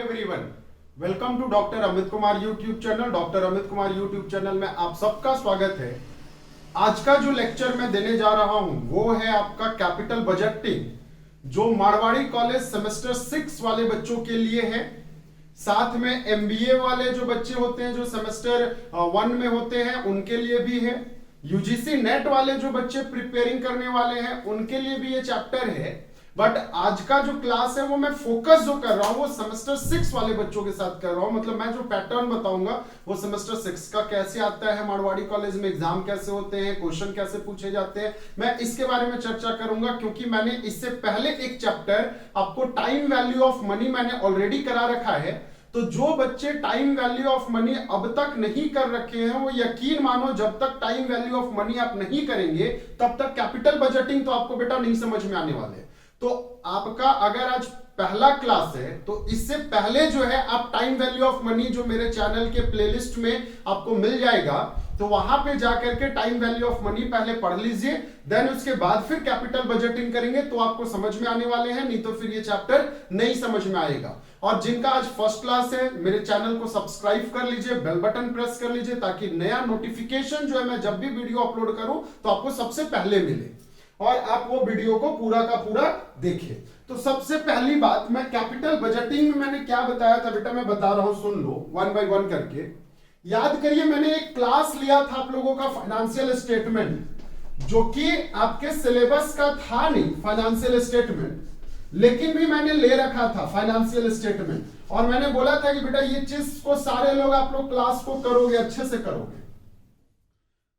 Everyone, welcome to doctor Amit Kumar YouTube channel. Doctor Amit Kumar YouTube channel में आप सबका स्वागत है। आज का जो लेक्चर मैं देने जा रहा हूं वो है आपका कैपिटल बजटिंग, जो मारवाड़ी कॉलेज सेमेस्टर 6 वाले बच्चों के लिए है। साथ में एमबीए वाले जो बच्चे होते हैं जो सेमेस्टर 1 में होते हैं उनके लिए भी है। यूजीसी नेट वाले जो बच्चे प्रिपेयरिंग करने वाले हैं उनके लिए भी ये चैप्टर है। बट आज का जो क्लास है वो मैं फोकस जो कर रहा हूं वो सेमेस्टर 6 वाले बच्चों के साथ कर रहा हूं। मतलब मैं जो पैटर्न बताऊंगा वो सेमेस्टर 6 का कैसे आता है, मारवाड़ी कॉलेज में एग्जाम कैसे होते हैं, क्वेश्चन कैसे पूछे जाते हैं, मैं इसके बारे में चर्चा करूंगा। क्योंकि मैंने इससे पहले एक चैप्टर आपको टाइम वैल्यू ऑफ मनी मैंने ऑलरेडी करा रखा है। तो जो बच्चे टाइम वैल्यू ऑफ मनी अब तक नहीं कर रखे हैं वो यकीन मानो जब तक टाइम वैल्यू ऑफ मनी आप नहीं करेंगे तब तक कैपिटल बजटिंग तो आपको बेटा नहीं समझ में आने वाले। तो आपका अगर आज पहला क्लास है तो इससे पहले जो है आप टाइम वैल्यू ऑफ मनी जो मेरे चैनल के प्लेलिस्ट में आपको मिल जाएगा तो वहां पे जाकर के टाइम वैल्यू ऑफ मनी पहले पढ़ लीजिए, देन उसके बाद फिर कैपिटल बजटिंग करेंगे तो आपको समझ में आने वाले हैं, नहीं तो फिर ये चैप्टर नहीं समझ में आएगा। और जिनका आज फर्स्ट क्लास है मेरे चैनल को सब्सक्राइब कर लीजिए, बेल बटन प्रेस कर लीजिए ताकि नया नोटिफिकेशन जो है मैं जब भी वीडियो अपलोड करूं तो आपको सबसे पहले मिले और आप वो वीडियो को पूरा का पूरा देखें। तो सबसे पहली बात मैं कैपिटल बजटिंग में मैंने क्या बताया था बेटा, मैं बता रहा हूं, सुन लो वन बाय वन करके। याद करिए मैंने एक क्लास लिया था आप लोगों का फाइनेंशियल स्टेटमेंट, जो कि आपके सिलेबस का था नहीं फाइनेंशियल स्टेटमेंट, लेकिन भी मैंने ले रखा था फाइनेंशियल स्टेटमेंट। और मैंने बोला था कि बेटा ये चीज को सारे लोग आप लोग क्लास को करोगे, अच्छे से करोगे।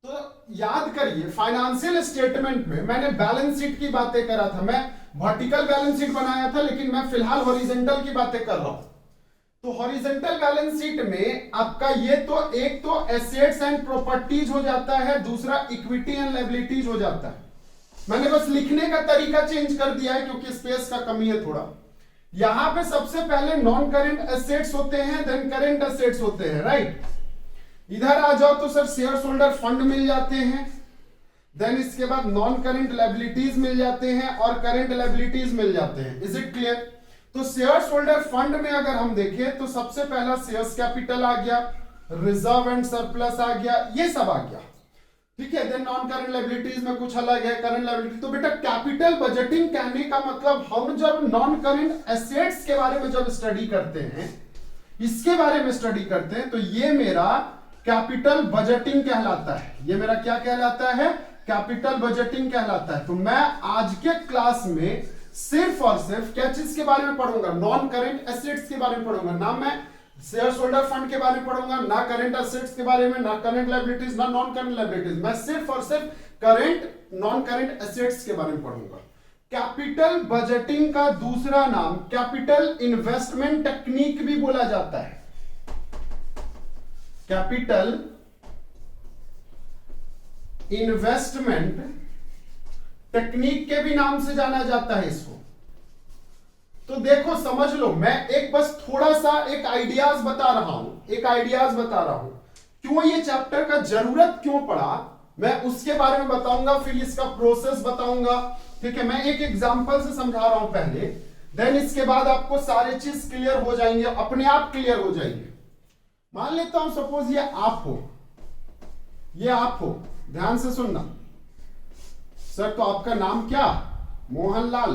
तो याद करिए फाइनेंशियल स्टेटमेंट में मैंने बैलेंस शीट की बातें करा था, मैं वर्टिकल बैलेंस शीट बनाया था लेकिन मैं फिलहाल हॉरिजॉन्टल की बातें कर रहा हूं। तो हॉरिजॉन्टल बैलेंस शीट में आपका ये तो एक तो एसेट्स एंड प्रॉपर्टीज हो जाता है, दूसरा इक्विटी एंड लायबिलिटीज हो जाता है। मैंने बस लिखने का तरीका चेंज कर दिया है क्योंकि स्पेस का कमी है थोड़ा। यहां पे सबसे पहले नॉन करेंट एसेट्स होते हैं, देन करेंट एसेट्स होते हैं, राइट। इधर आ जाओ तो सर शेयर होल्डर फंड मिल जाते हैं, देन इसके बाद नॉन करेंट लायबिलिटीज मिल जाते हैं और करेंट लायबिलिटीज मिल जाते हैं। Is it clear? तो शेयर होल्डर फंड में अगर हम देखें तो सबसे पहला शेयर्स कैपिटल आ गया, रिजर्व एंड सरप्लस आ गया, ये सब आ गया, ठीक है। देन नॉन करेंट लायबिलिटीज में कुछ अलग है, करंट लायबिलिटी। तो बेटा कैपिटल बजटिंग कहने का मतलब हम जब नॉन करेंट एसेट्स के बारे में जब स्टडी करते हैं, इसके बारे में स्टडी करते हैं तो ये मेरा कैपिटल बजटिंग कहलाता है। ये मेरा क्या कहलाता है? कैपिटल बजटिंग कहलाता है। तो मैं आज के क्लास में सिर्फ और सिर्फ क्या चीज के बारे में पढ़ूंगा? नॉन करेंट एसेट्स के बारे में पढ़ूंगा। ना मैं शेयर होल्डर फंड के बारे में पढ़ूंगा, ना करेंट एसेट्स के बारे में, ना करंट लायबिलिटीज, ना नॉन करंट लायबिलिटीज। मैं सिर्फ और सिर्फ करेंट नॉन करेंट एसेट्स के बारे में पढ़ूंगा। कैपिटल बजटिंग का दूसरा नाम कैपिटल इन्वेस्टमेंट टेक्निक भी बोला जाता है। कैपिटल इन्वेस्टमेंट टेक्निक के भी नाम से जाना जाता है इसको। तो देखो समझ लो, मैं एक बस थोड़ा सा एक आइडियाज बता रहा हूं, क्यों ये चैप्टर का जरूरत क्यों पड़ा मैं उसके बारे में बताऊंगा, फिर इसका प्रोसेस बताऊंगा, ठीक है। मैं एक एग्जांपल से समझा रहा हूं पहले, देन इसके बाद आपको सारी चीज क्लियर हो जाएंगे, अपने आप क्लियर हो जाएंगे। मान लेता हूं सपोज ये आप हो, ध्यान से सुनना। सर तो आपका नाम क्या? मोहनलाल।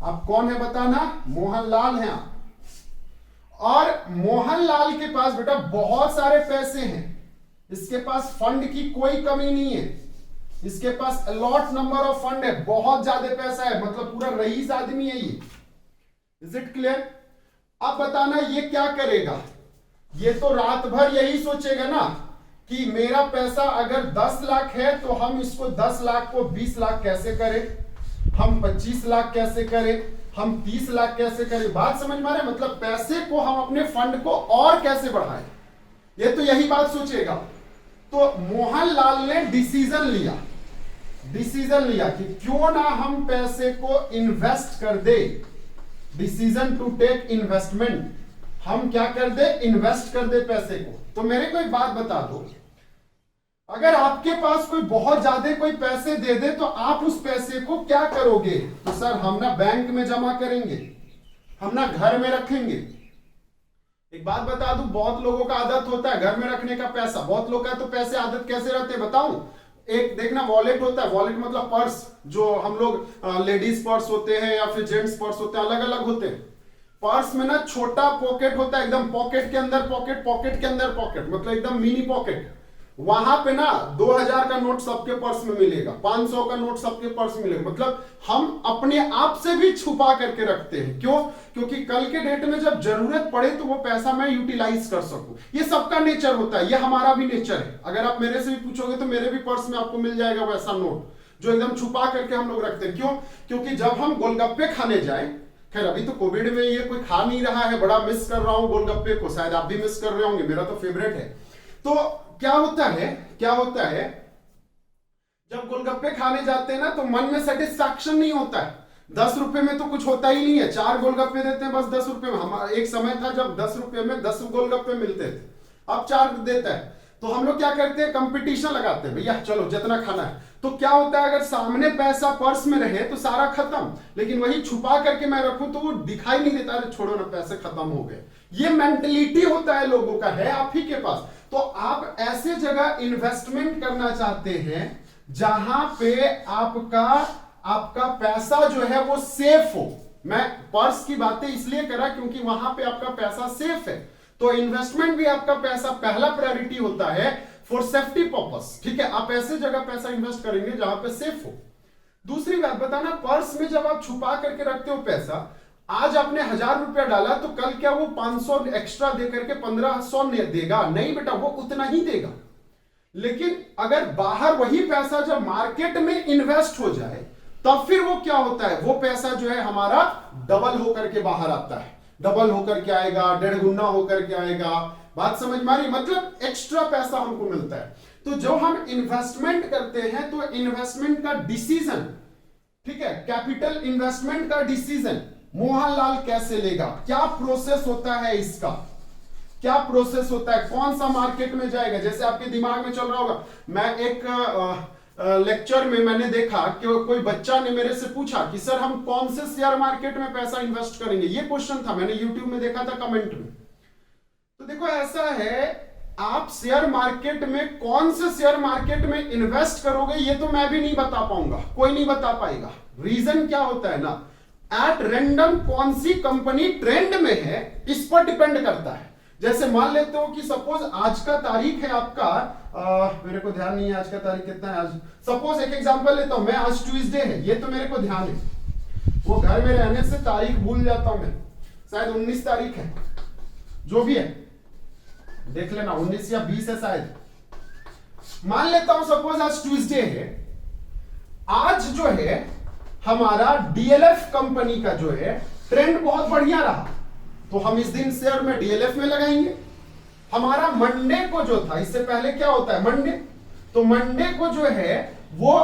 आप कौन है बताना? मोहनलाल हैं आप। और मोहनलाल के पास बेटा बहुत सारे पैसे हैं, इसके पास फंड की कोई कमी नहीं है, इसके पास अलॉट नंबर ऑफ फंड है, बहुत ज्यादा पैसा है, मतलब पूरा रईस आदमी है ये। Is it clear? अब बताना ये क्या करेगा? ये तो रात भर यही सोचेगा ना कि मेरा पैसा अगर 10 लाख है तो हम इसको 10 लाख को 20 लाख कैसे करें, हम 25 लाख कैसे करें, हम 30 लाख कैसे करें। बात समझ में आ रहा है? मतलब पैसे को हम अपने फंड को और कैसे बढ़ाएं, ये तो यही बात सोचेगा। तो मोहनलाल ने डिसीजन लिया कि क्यों ना हम पैसे को इन्वेस्ट कर दे। डिसीजन टू टेक इन्वेस्टमेंट, हम क्या कर दे? इन्वेस्ट कर दे पैसे को। तो मेरे को एक बात बता दो, अगर आपके पास कोई बहुत ज्यादा कोई पैसे दे दे तो आप उस पैसे को क्या करोगे? तो सर हम ना बैंक में जमा करेंगे, हम ना घर में रखेंगे, एक बात बता दूं, बहुत लोगों का आदत होता है घर में रखने का पैसा, बहुत लोग का तो पैसे आदत कैसे रहते हैं बताऊं। एक देखना वॉलेट होता है, वॉलेट मतलब पर्स, जो हम लोग लेडीज पर्स होते हैं या फिर जेंट्स पर्स होते हैं, अलग अलग होते हैं। पर्स में ना छोटा पॉकेट होता है, एकदम पॉकेट के अंदर पॉकेट, पॉकेट के अंदर पॉकेट, मतलब एकदम मिनी पॉकेट। वहां पे ना 2000 का नोट सबके पर्स में मिलेगा, 500 का नोट सबके पर्स में मिलेगा। मतलब हम अपने आप से भी छुपा करके रखते हैं। क्यों? क्योंकि कल के डेट में जब जरूरत पड़े तो वो पैसा मैं यूटिलाइज कर सकूं। ये सबका नेचर होता है, ये हमारा भी नेचर है। अगर आप मेरे से भी पूछोगे तो मेरे भी पर्स में आपको मिल जाएगा वैसा नोट जो एकदम छुपा करके हम लोग रखते हैं। क्यों? क्योंकि जब हम गोलगप्पे खाने जाए, खैर अभी तो कोविड में ये कोई खा नहीं रहा है, बड़ा मिस कर रहा हूं गोलगप्पे को, शायद आप भी मिस कर रहे होंगे, मेरा तो फेवरेट है। तो क्या होता है जब गोलगप्पे खाने जाते हैं ना तो मन में सेटिस्फैक्शन नहीं होता है। 10 रुपए में तो कुछ होता ही नहीं है, 4 गोलगप्पे देते हैं बस 10 रुपए में। हमारा एक समय था जब 10 रुपए में 10 गोलगप्पे मिलते थे, अब 4 देता है। तो हम लोग क्या करते हैं, कंपटीशन लगाते हैं, भैया चलो जितना खाना है। तो क्या होता है, अगर सामने पैसा पर्स में रहे तो सारा खत्म, लेकिन वही छुपा करके मैं रखूं तो वो दिखाई नहीं देता, अरे छोड़ो ना पैसे खत्म हो गए। ये मेंटलिटी होता है लोगों का, है आप ही के पास। तो आप ऐसे जगह इन्वेस्टमेंट करना चाहते हैं जहां पे आपका पैसा जो है वो सेफ हो। मैं पर्स की बातें इसलिए करा क्योंकि वहां पे आपका पैसा सेफ है। तो इन्वेस्टमेंट भी आपका पैसा पहला प्रायोरिटी होता है फॉर सेफ्टी पर्पस। ठीक है, आप ऐसे जगह पैसा इन्वेस्ट करेंगे जहां पे सेफ हो। दूसरी बात बताना, पर्स में जब आप छुपा करके रखते हो पैसा, आज आपने 1000 रुपया डाला तो कल क्या वो 500 एक्स्ट्रा दे करके 1500 देगा? नहीं बेटा, वो उतना ही देगा। लेकिन अगर बाहर वही पैसा जब मार्केट में इन्वेस्ट हो जाए तब फिर वो क्या होता है, वो पैसा जो है हमारा डबल होकर के बाहर आता है, डबल होकर के आएगा, 1.5 गुना होकर के आएगा। बात समझ में आ रही? मतलब एक्स्ट्रा पैसा हमको मिलता है। तो जो हम इन्वेस्टमेंट करते हैं तो इन्वेस्टमेंट का डिसीजन, ठीक है, कैपिटल इन्वेस्टमेंट का डिसीजन मोहनलाल कैसे लेगा, क्या प्रोसेस होता है इसका, क्या प्रोसेस होता है, कौन सा मार्केट में जाएगा। जैसे आपके दिमाग में चल रहा होगा, मैं एक लेक्चर में मैंने देखा कि कोई बच्चा ने मेरे से पूछा कि सर हम कौन से शेयर मार्केट में पैसा इन्वेस्ट करेंगे, ये क्वेश्चन था, मैंने यूट्यूब में देखा था कमेंट में। तो देखो ऐसा है, आप शेयर मार्केट में कौन से शेयर मार्केट में इन्वेस्ट करोगे ये तो मैं भी नहीं बता पाऊंगा, कोई नहीं बता पाएगा। रीजन क्या होता है ना, एट रैंडम कौन सी कंपनी ट्रेंड में है इस पर डिपेंड करता है। जैसे मान लेते हो कि सपोज आज का तारीख है आपका, मेरे को ध्यान नहीं है आज का तारीख कितना है आज। सपोज एक एग्जांपल लेता हूं मैं, आज ट्यूसडे है, ये तो मेरे को ध्यान है, वो घर में रहने से तारीख भूल जाता हूं मैं, शायद 19 तारीख है, जो भी है देख लेना, 19 या 20 है शायद। मान लेता हूं सपोज आज ट्यूसडे है, आज जो है हमारा डीएलएफ कंपनी का जो है ट्रेंड बहुत बढ़िया रहा, तो हम इस दिन शेयर में डीएलएफ में लगाएंगे। हमारा मंडे को जो था, इससे पहले क्या होता है मंडे, तो मंडे को जो है वो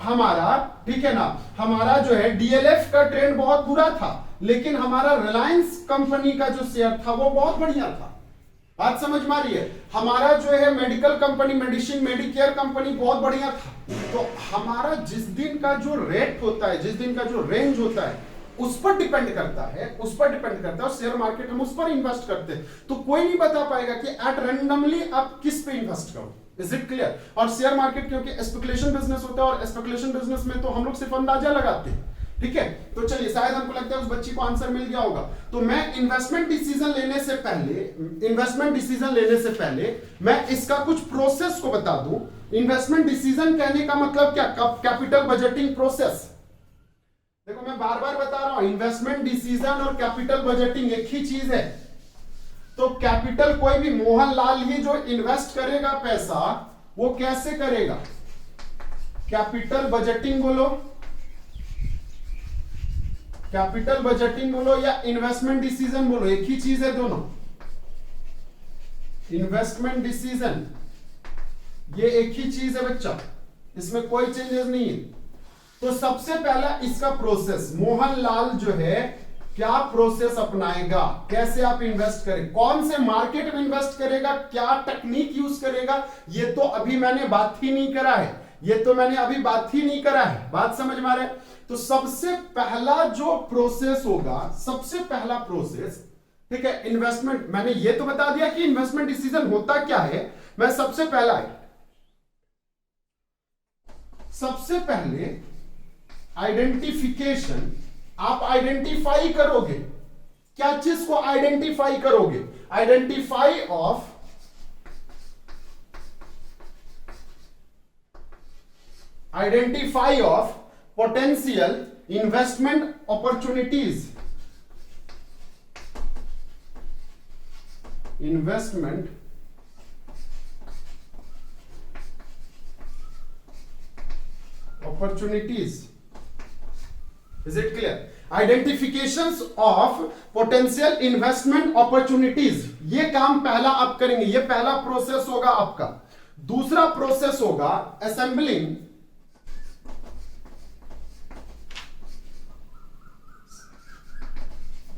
हमारा, ठीक है ना, हमारा जो है डीएलएफ का ट्रेंड बहुत बुरा था, लेकिन हमारा रिलायंस कंपनी का जो शेयर था वो बहुत बढ़िया था। बात समझ में आ रही है? हमारा जो है मेडिकल कंपनी, मेडिकेयर कंपनी बहुत बढ़िया था। तो हमारा जिस दिन का जो रेट होता है, जिस दिन का जो रेंज होता है, उस पर डिपेंड करता है, उस पर डिपेंड करता है। और शेयर मार्केट हम उस पर इन्वेस्ट करते हैं, तो कोई नहीं बता पाएगा कि एट रैंडमली आप किस पे इन्वेस्ट करो। Is it clear? और शेयर मार्केट क्योंकि स्पेकुलेशन बिजनेस होता है, और स्पेकुलेशन बिजनेस में तो हम लोग सिर्फ अंदाजा लगाते हैं। ठीक है, तो चलिए, शायद हमको लगता है उस बच्ची को आंसर मिल गया होगा। तो मैं इन्वेस्टमेंट डिसीजन लेने से पहले मैं इसका कुछ प्रोसेस को बता दूं। इन्वेस्टमेंट डिसीजन कहने का मतलब क्या, कैपिटल बजटिंग प्रोसेस। देखो मैं बार बार बता रहा हूं, इन्वेस्टमेंट डिसीजन और कैपिटल बजटिंग एक ही चीज है। तो कैपिटल, कोई भी मोहनलाल ही जो इन्वेस्ट करेगा पैसा, वो कैसे करेगा, कैपिटल बजटिंग बोलो, कैपिटल बजटिंग बोलो या इन्वेस्टमेंट डिसीजन बोलो, एक ही चीज है दोनों। इन्वेस्टमेंट डिसीजन ये एक ही चीज है बच्चा, इसमें कोई चेंजेस नहीं है। तो सबसे पहला इसका प्रोसेस, मोहनलाल जो है क्या प्रोसेस अपनाएगा, कैसे आप इन्वेस्ट करें, कौन से मार्केट में इन्वेस्ट करेगा, क्या टेक्निक यूज करेगा, ये तो अभी मैंने बात ही नहीं करा है, बात समझ में आ रहा है? तो सबसे पहला जो प्रोसेस होगा, सबसे पहला प्रोसेस ठीक है। इन्वेस्टमेंट, मैंने ये तो बता दिया कि इन्वेस्टमेंट डिसीजन होता क्या है। मैं सबसे पहले आइडेंटिफिकेशन, आप आइडेंटिफाई करोगे, क्या चीज को आइडेंटिफाई करोगे? Identify of potential investment opportunities, investment opportunities. Is it clear? Identifications of potential investment opportunities, ये काम पहला आप करेंगे, ये पहला प्रोसेस होगा आपका। दूसरा प्रोसेस होगा assembling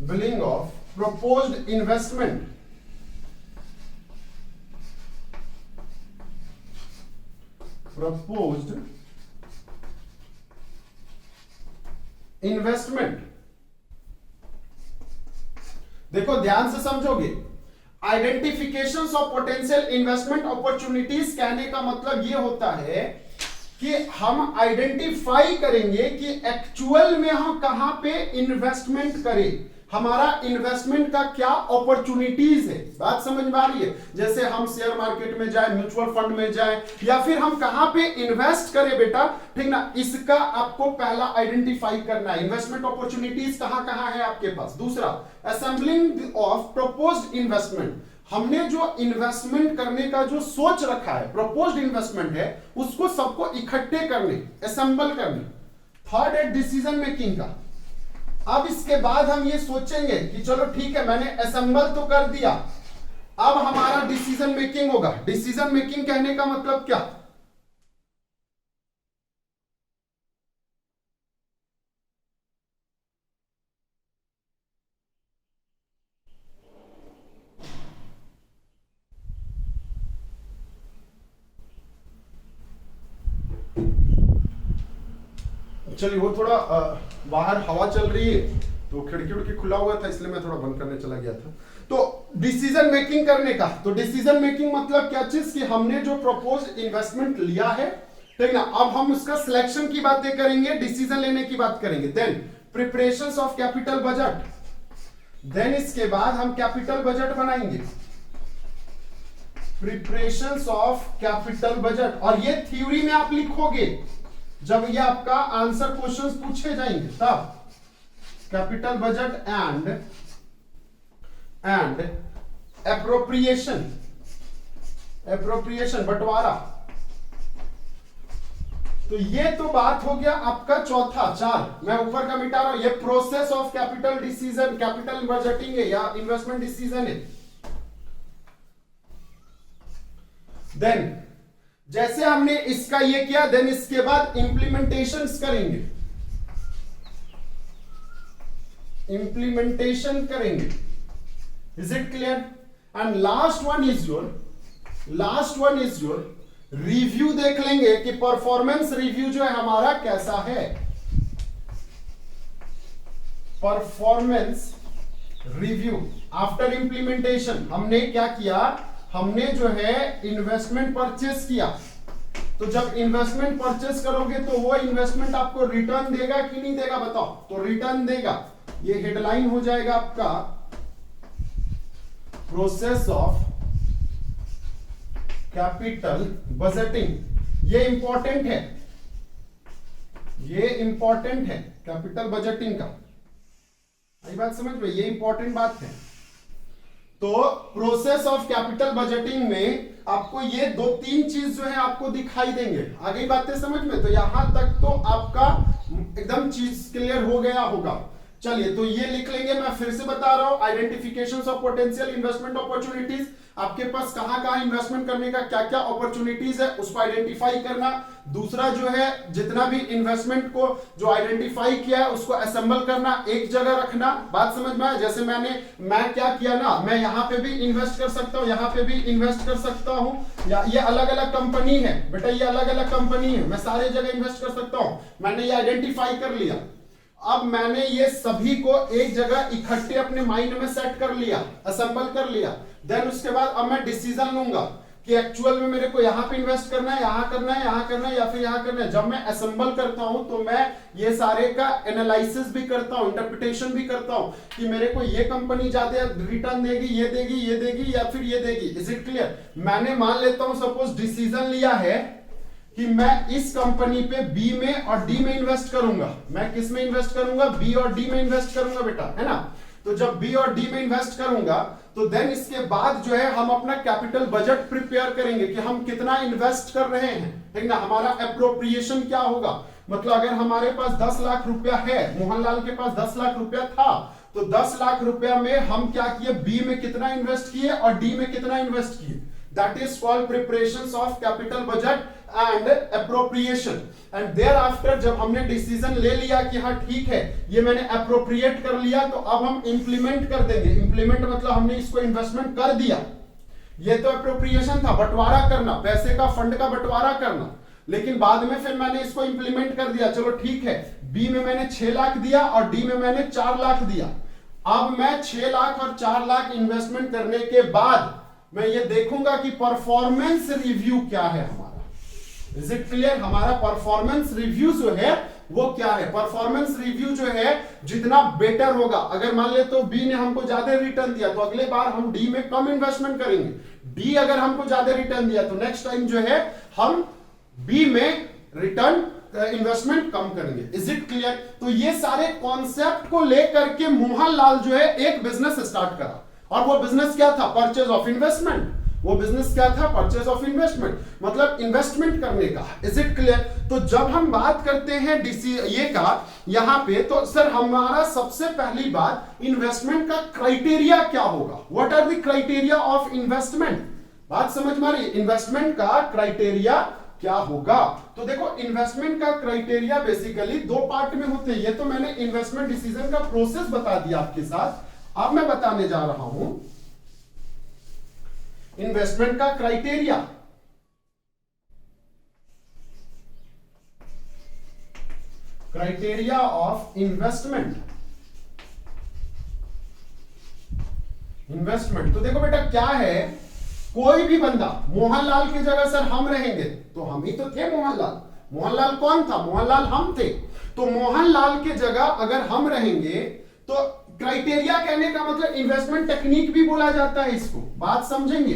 billing of proposed investment, proposed investment. देखो ध्यान से समझोगे, identifications of potential investment opportunities कहने का मतलब यह होता है कि हम आइडेंटिफाई करेंगे कि एक्चुअल में हम कहां पे इन्वेस्टमेंट करें, हमारा इन्वेस्टमेंट का क्या अपॉर्चुनिटीज है। बात समझ में आ रही है? जैसे हम शेयर मार्केट में जाए, म्यूचुअल फंड में जाए, या फिर हम कहां पे इन्वेस्ट करें बेटा, ठीक ना, इसका आपको पहला आइडेंटिफाई करना है। इन्वेस्टमेंट अपॉर्चुनिटीज कहां कहां है आपके पास। दूसरा, असेंबलिंग ऑफ प्रपोज्ड इन्वेस्टमेंट, हमने जो इन्वेस्टमेंट करने का जो सोच रखा है, प्रपोज्ड इन्वेस्टमेंट है, उसको सबको इकट्ठे करने, असेंबल करने। थर्ड है डिसीजन मेकिंग का। अब इसके बाद हम ये सोचेंगे कि चलो ठीक है, मैंने असेंबल तो कर दिया, अब हमारा डिसीजन मेकिंग होगा। डिसीजन मेकिंग कहने का मतलब क्या? चलिए, वो थोड़ा बाहर हवा चल रही है तो खिड़की उड़की खुला हुआ था, इसलिए मैं थोड़ा बंद करने चला गया था। तो डिसीजन मेकिंग करने का, तो डिसीजन मेकिंग मतलब क्या चीज कि हमने जो प्रपोज इन्वेस्टमेंट लिया है, ठीक ना, अब हम उसका सिलेक्शन की बातें करेंगे, डिसीजन लेने की बात करेंगे। Then preparations of capital budget, then इसके बाद हम कैपिटल बजट बनाएंगे, प्रिपरेशंस ऑफ कैपिटल बजट। और ये थ्योरी में आप लिखोगे जब ये आपका आंसर क्वेश्चंस पूछे जाएंगे तब। कैपिटल बजट एंड एप्रोप्रिएशन, बंटवारा। तो ये तो बात हो गया आपका चौथा, 4 मैं ऊपर का मिटा रहा हूं, ये process of capital decision, capital budgeting है या इन्वेस्टमेंट डिसीजन है। देन जैसे हमने इसका ये किया, देन इसके बाद इंप्लीमेंटेशंस करेंगे, is it clear? And last one is your review. देख लेंगे कि परफॉर्मेंस रिव्यू जो है हमारा कैसा है। परफॉर्मेंस रिव्यू आफ्टर इंप्लीमेंटेशन, हमने क्या किया, हमने जो है इन्वेस्टमेंट परचेस किया। तो जब इन्वेस्टमेंट परचेस करोगे तो वो इन्वेस्टमेंट आपको रिटर्न देगा कि नहीं देगा, बताओ? तो रिटर्न देगा। ये हेडलाइन हो जाएगा आपका प्रोसेस ऑफ कैपिटल बजटिंग। ये इंपॉर्टेंट है, कैपिटल बजटिंग का। आई बात समझ में? ये इंपॉर्टेंट बात है। तो प्रोसेस ऑफ कैपिटल बजटिंग में आपको ये 2-3 चीज जो है आपको दिखाई देंगे। आ गई बातें समझ में? तो यहां तक तो आपका एकदम चीज क्लियर हो गया होगा। चलिए, तो ये लिख लेंगे, मैं फिर से बता रहा हूं, identifications of potential investment opportunities, आपके पास कहां कहां इन्वेस्टमेंट करने का क्या क्या अपॉर्चुनिटीज है उसको आइडेंटिफाई करना। दूसरा जो है, जितना भी इन्वेस्टमेंट को जो आइडेंटिफाई किया है उसको असेंबल करना, एक जगह रखना। बात समझ में आया? जैसे मैं क्या किया ना, मैं यहां पे भी इन्वेस्ट कर सकता हूं, यहां पे भी इन्वेस्ट कर सकता हूं, या ये अलग अलग कंपनी है बेटा, ये अलग अलग कंपनी है, मैं सारे जगह इन्वेस्ट कर सकता हूं। मैंने ये आइडेंटिफाई कर लिया। अब मैंने ये सभी को एक जगह इकट्ठे अपने माइंड में सेट कर लिया, असेंबल कर लिया। देन उसके बाद अब मैं डिसीजन लूंगा कि एक्चुअल में मेरे को यहां पे इन्वेस्ट करना है, यहां करना है, यहां करना है या फिर यहां करना है। जब मैं असेंबल करता हूं तो मैं ये सारे का एनालिसिस भी करता हूं, इंटरप्रिटेशन भी करता हूं कि मेरे को ये कंपनी ज्यादा रिटर्न देगी, ये देगी, ये देगी या फिर ये देगी। Is it clear? मैंने मान लेता हूं सपोज डिसीजन लिया है कि मैं इस कंपनी पे बी में और डी में इन्वेस्ट करूंगा। मैं किस में इन्वेस्ट करूंगा? बी और डी में इन्वेस्ट करूंगा बेटा, है ना। तो जब बी और डी में इन्वेस्ट करूंगा तो देन इसके बाद जो है हम अपना कैपिटल बजट प्रिपेयर करेंगे कि हम कितना इन्वेस्ट कर रहे हैं, ठीक ना। हमारा एप्रोप्रिएशन क्या होगा, मतलब अगर हमारे पास 10 लाख रुपया है, मोहनलाल के पास 10 लाख रुपया था, तो 10 लाख रुपया में हम क्या किए, बी में कितना इन्वेस्ट किए और डी में कितना इन्वेस्ट किए। That is called preparations of capital budget and appropriation. And thereafter जब हमने डिसीजन ले लिया कि हाँ ठीक है ये मैंने अप्रोप्रिएट कर लिया, तो अब हम इंप्लीमेंट कर देंगे। इंप्लीमेंट मतलब हमने इसको इन्वेस्टमेंट कर दिया। ये तो अप्रोप्रिएशन था, बंटवारा करना, पैसे का, फंड का बंटवारा करना। लेकिन बाद में फिर मैंने इसको इंप्लीमेंट कर दिया। चलो ठीक है, बी में मैंने 6 लाख दिया और डी में मैंने 4 लाख दिया। अब मैं 6 लाख और 4 लाख इन्वेस्टमेंट करने के बाद मैं ये देखूंगा कि परफॉर्मेंस रिव्यू क्या है हमारा। Is it clear? हमारा परफॉर्मेंस रिव्यू जो है वो क्या है। परफॉर्मेंस रिव्यू जो है जितना बेटर होगा, अगर मान ले तो बी ने हमको ज्यादा रिटर्न दिया तो अगले बार हम डी में कम इन्वेस्टमेंट करेंगे। डी अगर हमको ज्यादा रिटर्न दिया तो नेक्स्ट टाइम जो है हम बी में रिटर्न इन्वेस्टमेंट कम करेंगे। Is it clear? तो ये सारे कॉन्सेप्ट को लेकर के मोहनलाल जो है एक बिजनेस स्टार्ट करा, और वो बिजनेस क्या था? Purchase of investment. वो बिजनेस क्या था? परचेज ऑफ इन्वेस्टमेंट, मतलब इन्वेस्टमेंट करने का। Is it clear? तो जब हम बात करते हैं ये का यहां पे, तो सर हमारा सबसे पहली बात इन्वेस्टमेंट का क्राइटेरिया क्या होगा। What are the criteria of investment? बात समझ में आ रही है? इन्वेस्टमेंट का क्राइटेरिया क्या होगा? तो देखो इन्वेस्टमेंट का क्राइटेरिया बेसिकली 2 पार्ट में होते हैं। ये तो मैंने इन्वेस्टमेंट डिसीजन का प्रोसेस बता दिया आपके साथ। अब मैं बताने जा रहा हूं इन्वेस्टमेंट का क्राइटेरिया। Criteria of investment. तो देखो बेटा क्या है, कोई भी बंदा, मोहनलाल की जगह सर हम रहेंगे तो हम ही तो थे मोहनलाल। मोहनलाल कौन था? मोहनलाल हम थे। तो मोहनलाल की जगह अगर हम रहेंगे तो क्राइटेरिया कहने का मतलब इन्वेस्टमेंट टेक्निक भी बोला जाता है इसको। बात समझेंगे?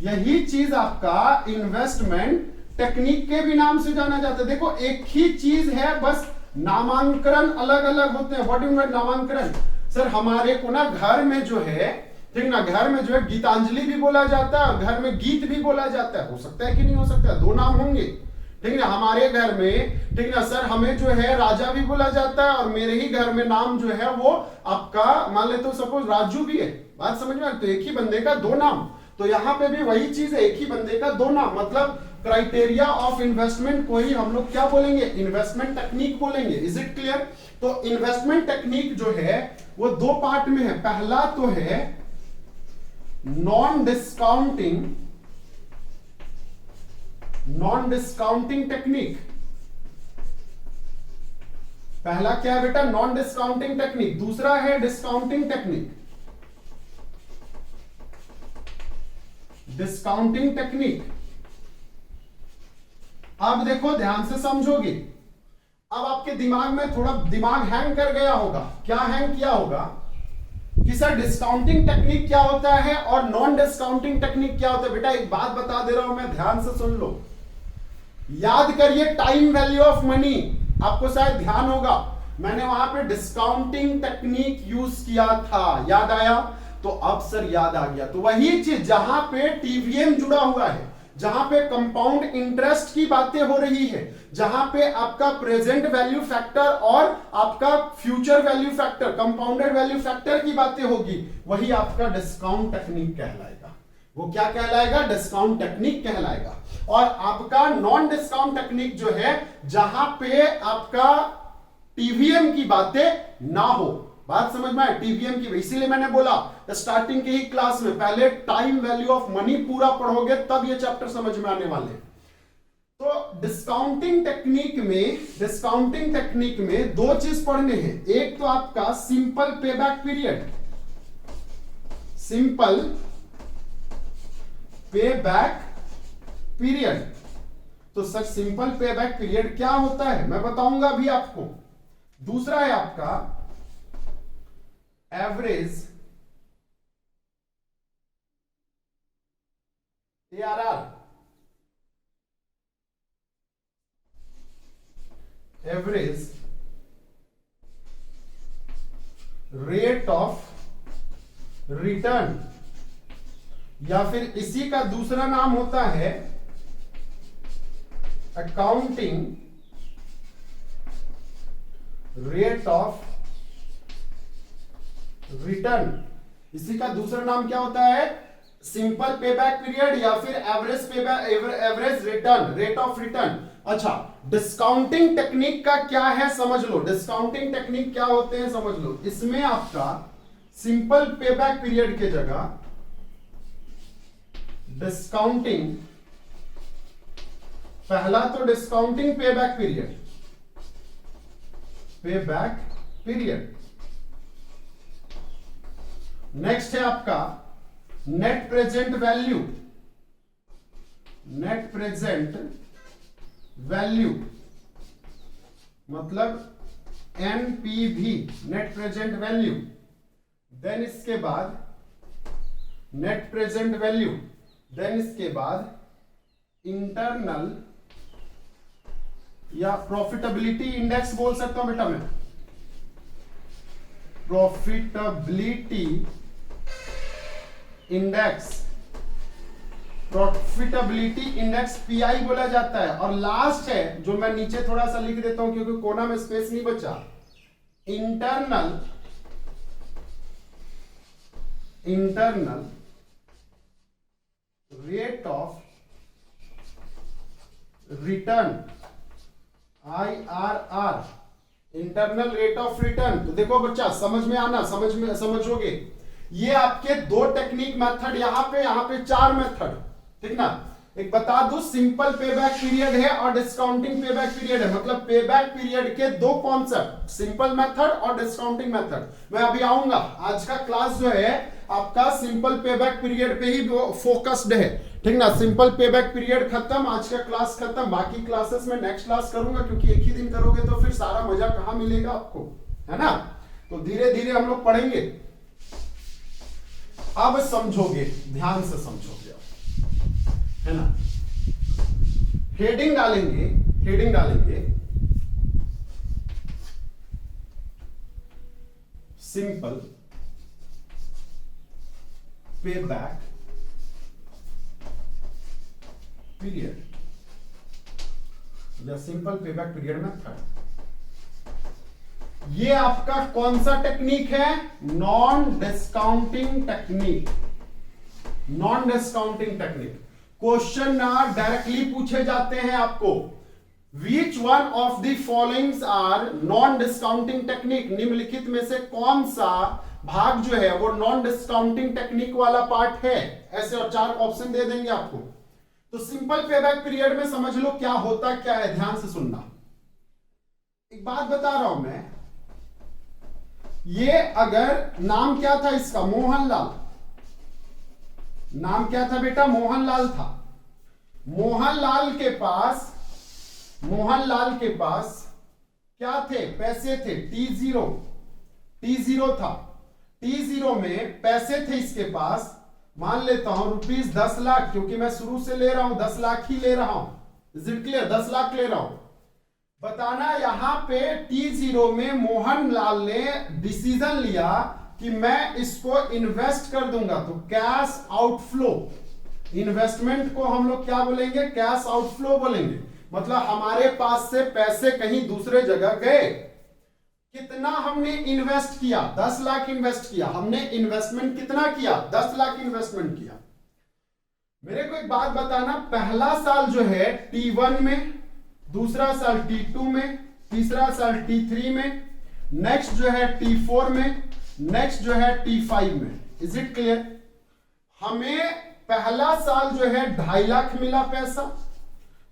यही चीज आपका इन्वेस्टमेंट टेक्निक के भी नाम से जाना जाता है। देखो एक ही चीज है, बस नामांकन अलग अलग होते हैं। व्हाट यू मीन नामांकन? सर हमारे को ना घर में जो है, ठीक ना, घर में जो है गीतांजलि भी बोला जाता है और घर में गीत भी बोला जाता है। हो सकता है कि नहीं हो सकता है? 2 नाम होंगे, ठीक ना। हमारे घर में, ठीक ना सर, हमें जो है राजा भी बोला जाता है और मेरे ही घर में नाम जो है वो आपका मान ले तो सपोज राजू भी है। बात समझ में? तो एक ही बंदे का 2 नाम। तो यहां पे भी वही चीज है, एक ही बंदे का 2 नाम। मतलब क्राइटेरिया ऑफ इन्वेस्टमेंट को ही हम लोग क्या बोलेंगे? इन्वेस्टमेंट टेक्निक बोलेंगे। Is it clear? तो इन्वेस्टमेंट टेक्निक जो है वो 2 पार्ट में है। पहला तो है नॉन डिस्काउंटिंग टेक्निक। पहला क्या है बेटा? Non discounting technique. दूसरा है डिस्काउंटिंग टेक्निक। Discounting technique. अब देखो ध्यान से समझोगे। अब आपके दिमाग में थोड़ा दिमाग हैंग कर गया होगा। क्या हैंग किया होगा कि सर डिस्काउंटिंग टेक्निक क्या होता है और नॉन डिस्काउंटिंग टेक्निक क्या होता है। बेटा एक बात बता दे रहा हूं मैं, ध्यान से सुन लो। याद करिए टाइम वैल्यू ऑफ मनी, आपको शायद ध्यान होगा मैंने वहां पे डिस्काउंटिंग टेक्निक यूज किया था। याद आया? तो अब सर याद आ गया। तो वही चीज जहां पे टीवीएम जुड़ा हुआ है, जहां पे कंपाउंड इंटरेस्ट की बातें हो रही है, जहां पे आपका प्रेजेंट वैल्यू फैक्टर और आपका future value factor, compounded value factor की बातें होगी, वही आपका डिस्काउंट टेक्निक कहलाएगा। वो क्या कहलाएगा? डिस्काउंट टेक्निक कहलाएगा। और आपका नॉन डिस्काउंट टेक्निक जो है जहां पे आपका टीवीएम की बातें ना हो। बात समझ में आए? टीवीएम की, इसीलिए मैंने बोला स्टार्टिंग की ही क्लास में पहले टाइम वैल्यू ऑफ मनी पूरा पढ़ोगे तब ये चैप्टर समझ में आने वाले। तो डिस्काउंटिंग टेक्निक में दो चीज पढ़ने हैं। एक तो आपका simple payback period, simple payback period. तो सर सिंपल पेबैक पीरियड क्या होता है मैं बताऊंगा अभी आपको। दूसरा है आपका average ARR, average rate of return, या फिर इसी का दूसरा नाम होता है अकाउंटिंग रेट ऑफ रिटर्न। इसी का दूसरा नाम क्या होता है? सिंपल पेबैक पीरियड या फिर average return, rate of return. अच्छा, डिस्काउंटिंग टेक्निक का क्या है समझ लो। डिस्काउंटिंग टेक्निक क्या होते हैं समझ लो। इसमें आपका सिंपल पेबैक पीरियड के जगह डिस्काउंटिंग, पहला तो डिस्काउंटिंग पेबैक पीरियड, नेक्स्ट है आपका net present value, net present value मतलब NPV, net present value. Then इसके बाद नेट प्रेजेंट वैल्यू, देन इसके बाद इंटरनल या प्रॉफिटेबिलिटी इंडेक्स बोल सकता हूं बेटा मैं, profitability index, profitability index PI बोला जाता है। और लास्ट है जो मैं नीचे थोड़ा सा लिख देता हूं क्योंकि कोना में स्पेस नहीं बचा, internal rate of return, IRR, internal rate of return. तो देखो बच्चा समझ में आना, समझोगे। ये आपके दो टेक्निक मेथड, यहां पे 4 मेथड, ठीक ना। एक बता दूं, सिंपल पेबैक पीरियड है और डिस्काउंटिंग पेबैक पीरियड है। मतलब पेबैक पीरियड के दो कॉन्सेप्ट, सिंपल मेथड और डिस्काउंटिंग मेथड। मैं अभी आऊंगा। आज का क्लास जो है आपका सिंपल पेबैक पीरियड पे ही फोकस्ड है, ठीक ना। सिंपल पेबैक पीरियड खत्म, आज का क्लास खत्म। बाकी क्लासेस में नेक्स्ट क्लास करूंगा क्योंकि एक ही दिन करोगे तो फिर सारा मजा कहां मिलेगा आपको, है ना। तो धीरे धीरे हम लोग पढ़ेंगे। अब समझोगे, ध्यान से समझोगे, है ना। हेडिंग डालेंगे सिंपल पेबैक पीरियड या सिंपल पेबैक पीरियड मेथड। ये आपका कौन सा टेक्निक है? Non discounting technique. क्वेश्चन ना डायरेक्टली पूछे जाते हैं आपको। Which one of the followings are non discounting technique? निम्नलिखित में से कौन सा भाग जो है वो नॉन डिस्काउंटिंग टेक्निक वाला पार्ट है? ऐसे और 4 ऑप्शन दे देंगे आपको। तो सिंपल पेबैक पीरियड में समझ लो क्या होता क्या है, ध्यान से सुनना। एक बात बता रहा हूं मैं, ये अगर नाम क्या था इसका? मोहनलाल। नाम क्या था बेटा? मोहनलाल था। मोहनलाल के पास क्या थे? पैसे थे। T0 था। T0 में पैसे थे इसके पास, मान लेता हूं ₹10 लाख, क्योंकि मैं शुरू से ले रहा हूं 10 लाख ही ले रहा हूं। Is it clear? 10 लाख ले रहा हूं। बताना यहां पे T0 में मोहनलाल ने डिसीजन लिया कि मैं इसको इन्वेस्ट कर दूंगा। तो कैश आउटफ्लो, इन्वेस्टमेंट को हम लोग क्या बोलेंगे? कैश आउटफ्लो बोलेंगे। मतलब हमारे पास से पैसे कहीं दूसरे जगह गए। कितना हमने इन्वेस्ट किया? 10 लाख इन्वेस्ट किया। हमने इन्वेस्टमेंट कितना किया? 10 लाख इन्वेस्टमेंट किया। मेरे को एक बात बताना, पहला साल जो है T1 में, दूसरा साल T2 में, तीसरा साल T3 में, नेक्स्ट जो है T4 में, नेक्स्ट जो है T5 में। Is it clear? हमें पहला साल जो है 2.5 लाख मिला पैसा,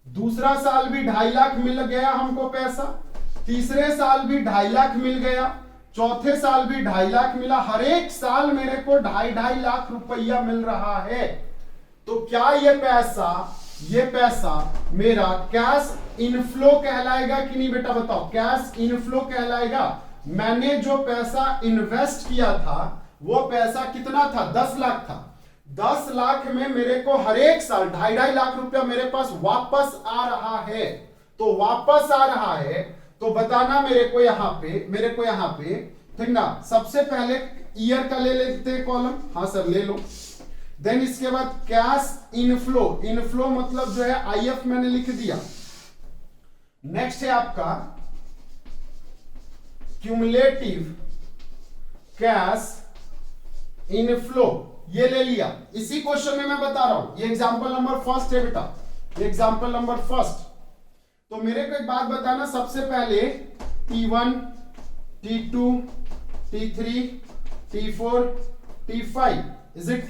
दूसरा साल भी 2.5 लाख मिल गया हमको पैसा, तीसरे साल भी 2.5 लाख मिल गया, चौथे साल भी 2.5 लाख मिला। हर एक साल मेरे को 2.5 लाख रुपया मिल रहा है। तो क्या ये पैसा मेरा कैश इनफ्लो कहलाएगा कि नहीं बेटा बताओ? कैश इनफ्लो कहलाएगा। मैंने जो पैसा इन्वेस्ट किया था वो पैसा कितना था? 10 लाख था। 10 लाख में मेरे को हर एक साल 2.5 लाख रुपया मेरे पास वापस आ रहा है। तो वापस आ रहा है तो बताना मेरे को यहां पे ठीक ना। सबसे पहले ईयर का ले लेते हैं कॉलम। हाँ सर ले लो। देन इसके बाद कैश इनफ्लो मतलब जो है आईएफ मैंने लिख दिया। नेक्स्ट है आपका क्यूमुलेटिव कैश इनफ्लो, ये ले लिया। इसी क्वेश्चन में मैं बता रहा हूं, ये एग्जांपल नंबर फर्स्ट है बेटा, ये एग्जांपल नंबर फर्स्ट। तो मेरे को एक बात बताना, सबसे पहले T1 T2 T3 T4 T5, is it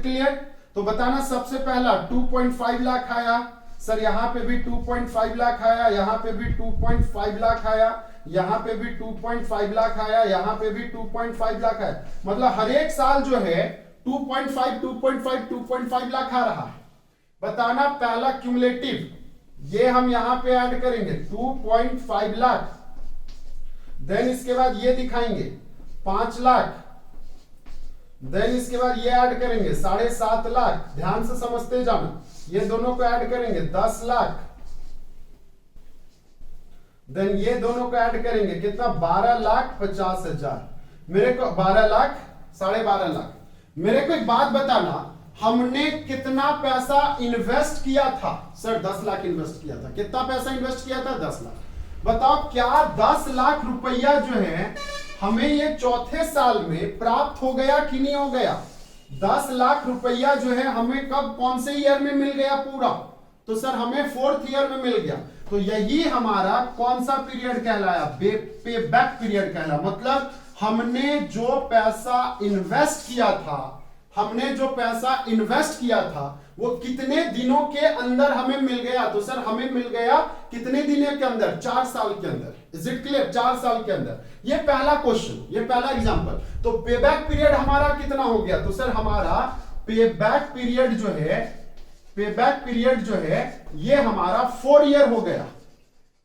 clear? तो बताना सबसे पहला 2.5 लाख आया सर, यहां पे भी 2.5 लाख आया, यहां पे भी 2.5 लाख आया, यहां पे भी 2.5 लाख आया, यहां पे भी 2.5 लाख आया। मतलब हर एक साल जो है 2.5 लाख आ रहा है। बताना पहला क्यूमुलेटिव, ये हम यहां पे ऐड करेंगे 2.5 लाख। देन इसके बाद ये दिखाएंगे 5 लाख। देन इसके बाद ये ऐड करेंगे 7.5 लाख। ध्यान से समझते जाना, ये दोनों को ऐड करेंगे 10 लाख। देन ये दोनों को ऐड करेंगे कितना? 12,50,000। मेरे को 12 लाख 12.5 लाख। मेरे को एक बात बताना, हमने कितना पैसा इन्वेस्ट किया था? सर 10 लाख इन्वेस्ट किया था। कितना पैसा इन्वेस्ट किया था? 10 लाख। बताओ क्या 10 लाख रुपया जो है हमें ये चौथे साल में प्राप्त हो गया कि नहीं हो गया? 10 लाख रुपया जो है हमें कब, कौन से ईयर में मिल गया पूरा? तो सर हमें 4th ईयर में मिल गया। तो यही हमारा कौन सा पीरियड कहलाया? पे बैक पीरियड कहलाया। मतलब हमने जो पैसा इन्वेस्ट किया था वो कितने दिनों के अंदर हमें मिल गया? तो सर हमें मिल गया कितने दिनों के अंदर? 4 साल के अंदर। Is it clear? 4 साल के अंदर। ये पहला क्वेश्चन, ये पहला एग्जांपल। तो पेबैक पीरियड हमारा कितना हो गया? तो सर हमारा पेबैक पीरियड जो है ये हमारा 4 ईयर हो गया।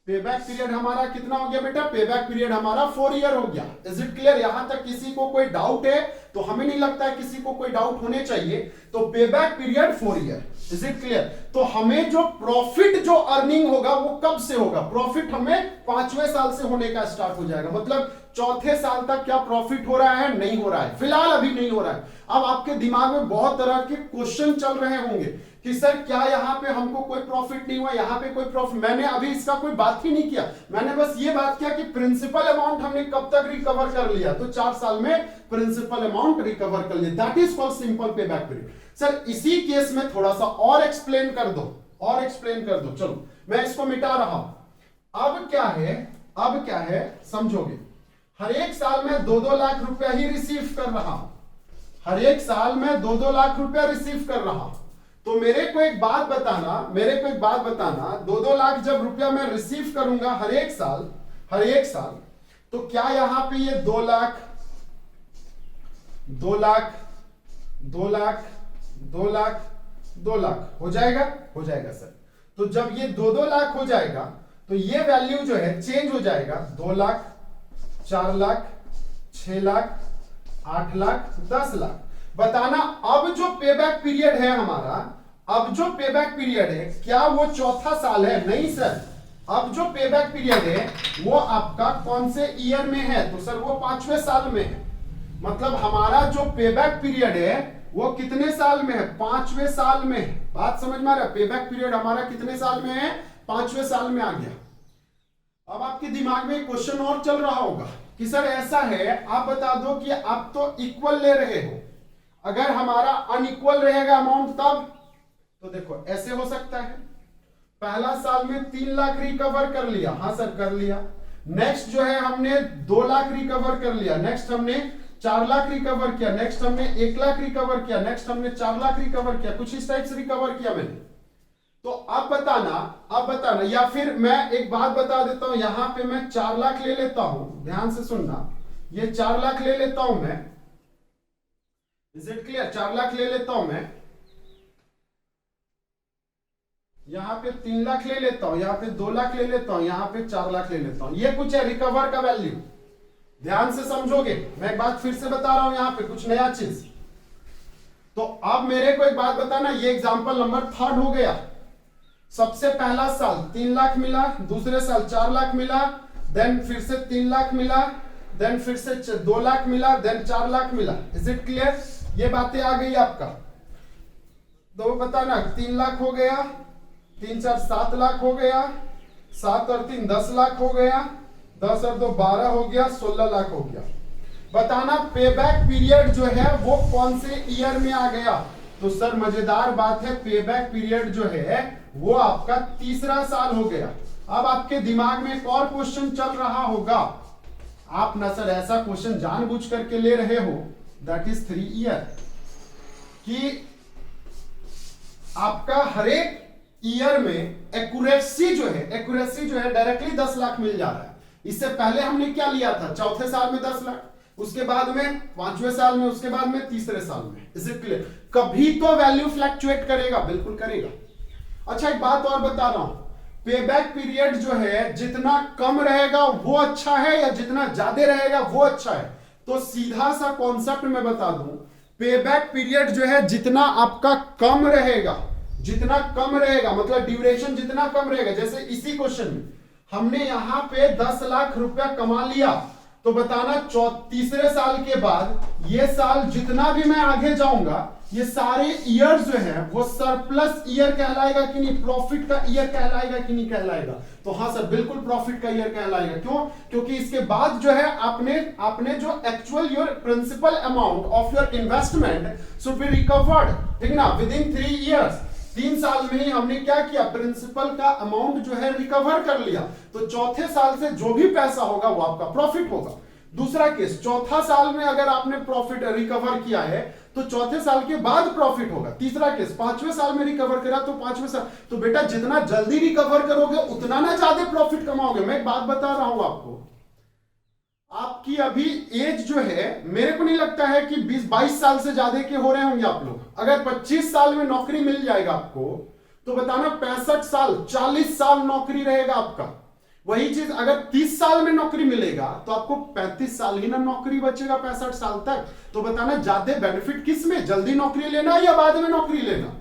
पेबैक पीरियड हमारा कितना हो गया बेटा? पेबैक पीरियड हमारा 4 ईयर हो गया। Is it clear? यहां तक किसी को कोई डाउट है? तो हमें नहीं लगता है किसी को कोई डाउट होने चाहिए। तो payback period 4 year. Is it clear? तो हमें जो प्रॉफिट जो अर्निंग होगा वो कब से होगा? प्रॉफिट हमें 5वें साल से होने का स्टार्ट हो जाएगा। मतलब चौथे साल तक क्या प्रॉफिट हो रहा है? नहीं हो रहा है, फिलहाल अभी नहीं हो रहा है। अब आपके दिमाग में बहुत तरह के क्वेश्चन चल रहे होंगे कि सर क्या यहां पे हमको कोई प्रॉफिट नहीं हुआ, यहां पे कोई प्रॉफिट। मैंने अभी इसका कोई बात ही नहीं किया। मैंने बस ये बात किया कि प्रिंसिपल अमाउंट हमने कब तक रिकवर कर लिया? तो 4 साल में प्रिंसिपल अमाउंट रिकवर कर लिया। That is called simple payback period. Sir इसी केस में थोड़ा सा और एक्सप्लेन कर दो, चलो मैं इसको मिटा रहा हूं। अब क्या है समझोगे? हर एक साल में 2-2 लाख रुपया ही रिसीव कर रहा हूं। हर एक साल में 2-2 लाख रुपया रिसीव कर रहा हूं। तो मेरे को एक बात बताना, 2-2 लाख जब रुपया मैं रिसीव करूंगा हर एक साल, तो क्या यहां पे ये 2 लाख 2 लाख 2 लाख 2 लाख 2 लाख हो जाएगा सर। तो जब ये 2-2 लाख हो जाएगा तो ये वैल्यू जो है चेंज हो जाएगा। 2 लाख 4 लाख 6 लाख 8 लाख 10 लाख। बताना अब जो पेबैक पीरियड है हमारा, क्या वो चौथा साल है? नहीं सर, अब जो पेबैक पीरियड है वो आपका कौन से ईयर में है? तो सर वो 5वें साल में है। मतलब हमारा जो पेबैक पीरियड है वो कितने साल में है? 5वें साल में है। बात समझ में आ रहा है? पेबैक पीरियड हमारा कितने साल में है? 5वें साल में आ गया। अब आपके दिमाग में क्वेश्चन और चल रहा होगा कि सर ऐसा है, आप बता दो कि आप तो इक्वल ले रहे हो, अगर हमारा अनइक्वल रहेगा अमाउंट तब? तो देखो ऐसे हो सकता है, पहला साल में 3 लाख रिकवर कर लिया। हाँ सर कर लिया। नेक्स्ट जो है हमने 2 लाख रिकवर कर लिया। नेक्स्ट हमने 4 लाख रिकवर किया। नेक्स्ट हमने 1 लाख रिकवर किया। नेक्स्ट हमने 4 लाख रिकवर किया। कुछ इस टाइप से रिकवर किया मैंने। तो अब बताना या फिर मैं एक बात बता देता हूं, यहां पे मैं 4 लाख ले लेता हूं, ध्यान से सुनना, ये 4 लाख ले लेता हूं मैं, इज इट क्लियर? 4 लाख ले लेता हूं मैं, यहां पे 3 लाख ले लेता हूं, यहां पे 2 लाख ले लेता हूं, यहां पे 4 लाख ले लेता हूं, ये कुछ है रिकवर का वैल्यू, ध्यान से समझोगे। मैं एक बात फिर से बता रहा हूं, यहां पे कुछ नया चीज। तो अब मेरे को एक बात बताना, ये एग्जांपल नंबर 3 हो गया। सबसे पहला साल 3 लाख मिला, दूसरे साल 4 लाख मिला, देन फिर से 3 लाख मिला, देन फिर से 2 लाख मिला, देन 4 लाख मिला। Is it clear? ये बातें आ गई आपका। तो बताना 3 लाख हो गया, 3 4 7 लाख हो गया, 7 और 3 10 लाख हो गया, 10 और 2 12 हो गया, 16 लाख हो गया। बताना पेबैक पीरियड जो है वो कौन से ईयर में आ गया? तो सर मजेदार बात है, पेबैक पीरियड जो है वो आपका तीसरा साल हो गया। अब आपके दिमाग में एक और क्वेश्चन चल रहा होगा, आप ना सर ऐसा क्वेश्चन जानबूझ करके ले रहे हो, दैट इज 3 ईयर, कि आपका हर एक ईयर में एक्यूरेसी जो है डायरेक्टली 10 लाख मिल जा रहा है। इससे पहले हमने क्या लिया था? चौथे साल में 10 लाख, उसके बाद में 5वें साल में, उसके बाद में तीसरे साल में। Is it clear? कभी तो वैल्यू फ्लक्चुएट करेगा, बिल्कुल करेगा। अच्छा एक बात और बता रहा हूं, पेबैक पीरियड जो है जितना कम रहेगा वो अच्छा है या जितना ज्यादा रहेगा वो अच्छा है? तो सीधा सा कॉन्सेप्ट मैं बता दूं, पेबैक पीरियड जो है जितना आपका कम रहेगा, जितना कम रहेगा मतलब ड्यूरेशन जितना कम रहेगा, जैसे इसी क्वेश्चन में हमने यहां पे 10 लाख रुपया कमा लिया, तो बताना तीसरे साल के बाद ये साल जितना भी मैं आगे जाऊंगा, ये सारे ईयर जो है वो सरप्लस ईयर कहलाएगा कि नहीं, प्रॉफिट का ईयर कहलाएगा कि नहीं कहलाएगा? तो हाँ सर बिल्कुल प्रॉफिट का ईयर कहलाएगा। क्यों? क्योंकि इसके बाद जो है आपने जो actual your principal amount of your investment should be recovered, ठीक ना, विद इन 3 ईयर्स। 3 साल में ही हमने क्या किया, प्रिंसिपल का अमाउंट जो है रिकवर कर लिया। तो चौथे साल से जो भी पैसा होगा वो आपका प्रॉफिट होगा। दूसरा केस, चौथा साल में अगर आपने प्रॉफिट रिकवर किया है तो चौथे साल के बाद प्रॉफिट होगा। तीसरा केस, 5वें साल में रिकवर करा तो 5वें साल, तो बेटा जितना जल्दी रिकवर करोगे उतना ना ज्यादा प्रॉफिट कमाओगे। मैं एक बात बता रहा हूं आपको, आपकी अभी एज जो है, मेरे को नहीं लगता है कि 20-22 साल से ज्यादा के हो रहे होंगे आप लोग। अगर 25 साल में नौकरी मिल जाएगा आपको तो बताना 65 साल 40 साल नौकरी रहेगा आपका। वही चीज अगर 30 साल में नौकरी मिलेगा तो आपको 35 साल ही ना नौकरी बचेगा 65 साल तक। तो बताना ज्यादा बेनिफिट किस में, जल्दी नौकरी लेना या बाद में नौकरी लेना?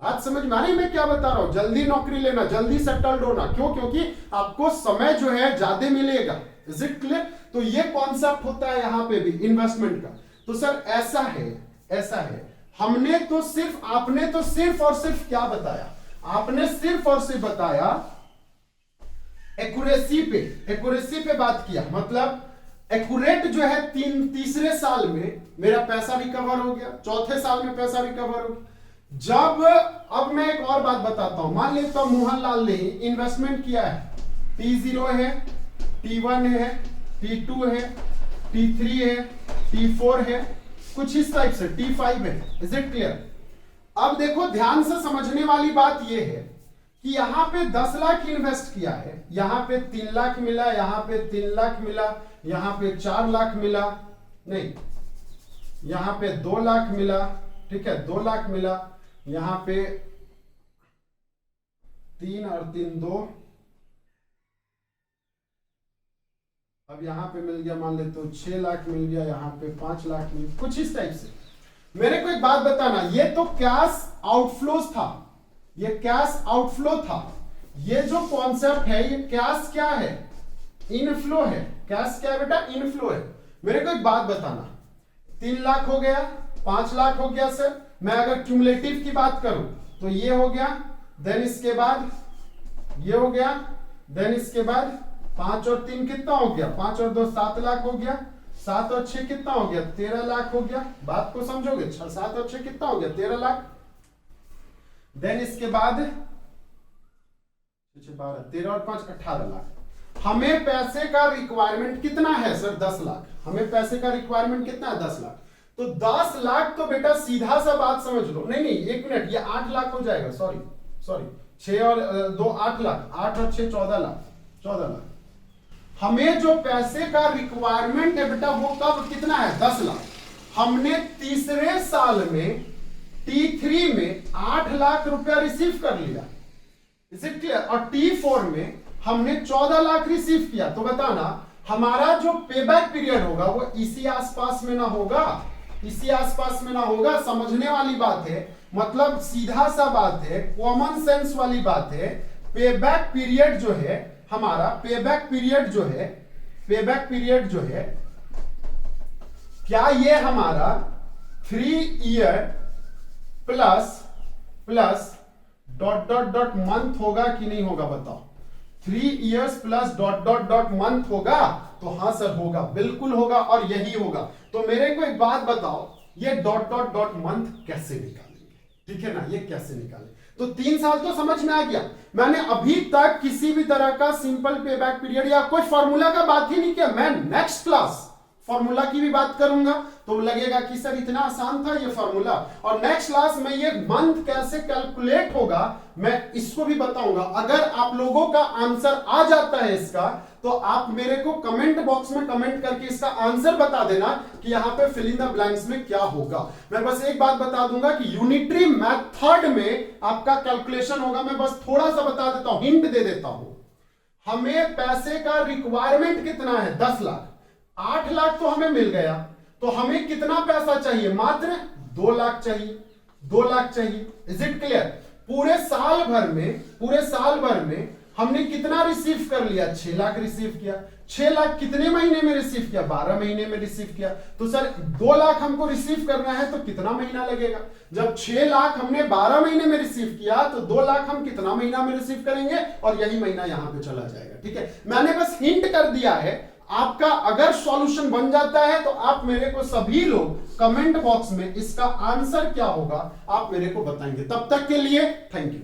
आज समझ में आ रही मैं क्या बता रहा हूं? जल्दी नौकरी लेना, जल्दी सेटल्ड होना। क्यों? क्योंकि आपको समय जो है ज्यादा मिलेगा। Is it clear? तो ये कॉन्सेप्ट होता है यहां पे भी इन्वेस्टमेंट का। तो सर ऐसा है हमने तो सिर्फ, आपने तो सिर्फ और सिर्फ क्या बताया, आपने सिर्फ और सिर्फ बताया एक्यूरेसी पे बात किया। मतलब एक्यूरेट जो है तीसरे साल में मेरा पैसा रिकवर हो गया, चौथे साल में पैसा रिकवर हो गया। जब अब मैं एक और बात बताता हूं, मान लेता हूं मोहनलाल ने इन्वेस्टमेंट किया है, T0 है, T1 है, T2 है, T3 है, T4 है, कुछ इस टाइप से T5 है। Is it clear? अब देखो ध्यान से समझने वाली बात यह है कि यहां पे 10 लाख इन्वेस्ट किया है, यहां पे 3 लाख मिला, यहां पे 3 लाख मिला, यहां पे 4 लाख मिला, नहीं यहां पे 2 लाख मिला, ठीक है 2 लाख मिला, यहां पे 3 और 3 2, अब यहां पे मिल गया मान लेते हो 6 लाख मिल गया, यहां पे 5 लाख मिल गया, कुछ इस टाइप से। मेरे को एक बात बताना, ये तो कैश आउटफ्लोज था, ये कैश आउटफ्लो था। ये जो कॉन्सेप्ट है ये कैश क्या है, इनफ्लो है। कैश क्या है बेटा, इनफ्लो है। मेरे को एक बात बताना, 3 लाख हो गया, 5 लाख हो गया सर। मैं अगर क्यूमुलेटिव की बात करूं तो ये हो गया, देन इसके बाद ये हो गया, देन इसके बाद 5 और 3 कितना हो गया, 5 और 2 7 लाख हो गया, 7 और 6 कितना हो गया, 13 लाख हो गया। बात को समझोगे, 7 और 6 कितना हो गया, 13 लाख। देन इसके बाद 13 और 5 18 लाख। हमें पैसे का रिक्वायरमेंट कितना है सर, 10 लाख। हमें पैसे का रिक्वायरमेंट कितना है, 10 लाख। तो 10 लाख तो बेटा सीधा सा बात समझ लो, नहीं एक मिनट, ये 8 लाख हो जाएगा, सॉरी 6 और 2 8 लाख, 8 और 6 14 लाख, 14 लाख। हमें जो पैसे का रिक्वायरमेंट है बेटा वो कब कितना है? 10 लाख। हमने तीसरे साल में T3 में 8 लाख रुपया रिसीव कर लिया, इज इट क्लियर? और T4 में हमने 14 लाख रिसीव किया। तो बताना हमारा जो पेबैक पीरियड होगा वो इसी आसपास में ना होगा, इसी आसपास में ना होगा। समझने वाली बात है, मतलब सीधा सा बात है, कॉमन सेंस वाली बात है। पेबैक पीरियड जो है हमारा, पेबैक पीरियड जो है, पेबैक पीरियड जो है, क्या ये हमारा 3 year plus plus dot dot dot month होगा कि नहीं होगा? बताओ। 3 years plus dot dot dot month होगा? तो हां सर होगा, बिल्कुल होगा, और यही होगा। तो मेरे को एक बात बताओ, ये डॉट डॉट डॉट मंथ कैसे निकालेंगे? ठीक है ना, ये कैसे निकालें? तो 3 साल तो समझ में आ गया। मैंने अभी तक किसी भी तरह का सिंपल पेबैक पीरियड या कोई फॉर्मूला का बात ही नहीं किया। मैं नेक्स्ट क्लास फॉर्मूला की भी बात करूंगा तो लगेगा कि सर इतना आसान था ये फॉर्मूला, और नेक्स्ट क्लास में ये मंथ कैसे कैलकुलेट होगा मैं इसको भी बताऊंगा। अगर आप लोगों का आंसर आ जाता है इसका, तो आप मेरे को कमेंट बॉक्स में कमेंट करके इसका आंसर बता देना कि यहां पे फिल इन द ब्लैंक्स में क्या होगा। मैं बस एक बात बता दूंगा कि यूनिटरी मेथड में आपका कैलकुलेशन होगा। मैं बस थोड़ा सा बता देता हूं, हिंट दे देता हूं। हमें पैसे का रिक्वायरमेंट कितना है? 10 लाख। 8 लाख तो हमें मिल गया, तो हमें कितना पैसा चाहिए? मात्र 2 लाख चाहिए, 2 लाख चाहिए। Is it clear? पूरे साल भर में, पूरे साल भर में हमने कितना रिसीव कर लिया? 6 लाख रिसीव किया। 6 लाख कितने महीने में रिसीव किया? 12 महीने में रिसीव किया। तो सर 2 लाख हमको रिसीव करना है तो कितना महीना लगेगा? जब 6 लाख हमने 12 महीने में रिसीव किया तो 2 लाख हम कितना महीना में रिसीव करेंगे? और यही महीना यहां पे चला जाएगा। ठीक है, मैंने बस हिंट कर दिया है। आपका अगर सॉल्यूशन बन जाता है तो आप मेरे को सभी लोग कमेंट बॉक्स में इसका आंसर क्या होगा आप मेरे को बताएंगे। तब तक के लिए थैंक यू।